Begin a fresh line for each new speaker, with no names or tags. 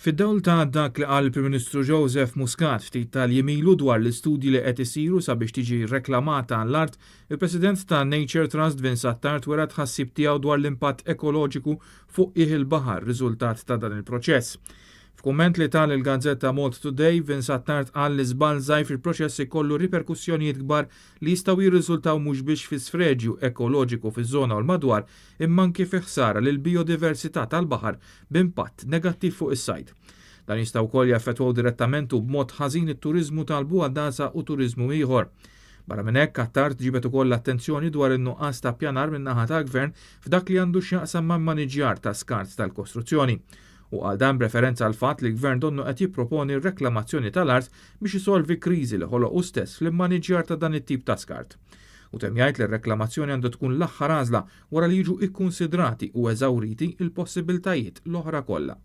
Fid-dawl ta' dak li qal il-Prim Ministru Joseph Muscat ftit tal-jemilu dwar l-istudji li qed isiru sabiex tiġi reklamata l-art, il-President ta' Nature Trust Vince Attard wera tħassib tiegħu dwar l-impatt ekoloġiku fuq il-baħar riżultat ta' dan il-proċess. F'kumment li tal il-Gazzetta Malt Today, Vince Attard qal li żball żgħir fil-proċess ikollu riperkussjonijiet kbar li jistgħu jirriżultaw mhux biex fi sfreġju ekoloġiku fiż-żona u l-madwar imma anke fi ħsara lil biodiversità tal-baħar b'impatt negattiv fuq is-sajd. Dan jistgħu wkoll jaffettwaw direttament u b'mod ħażin it-turiżmu tal-bugħadasa u turiżmu ieħor. Barra minn hekk Attard ġibet ukoll l-attenzjoni dwar in-nuqqas ta' pjanar min-naħa tal-Gvern f'dak li għandu x'jaqsam man-maniġjar ta' skart tal-kostruzzjoni. U għal dan referenza għal fatt li l-Gvern donnu qed jipproponi r-reklamazzjoni tal-art biex isolvi kriżi li ħoloqu stess fl-immaniġjar ta' dan it-tip ta' skart. U temm jgħid li r-reklamazzjoni għandu tkun l-aħħar għażla wara li jiġu ikkunsidrati u eżawriti il-possibiltajiet l-oħra kollha.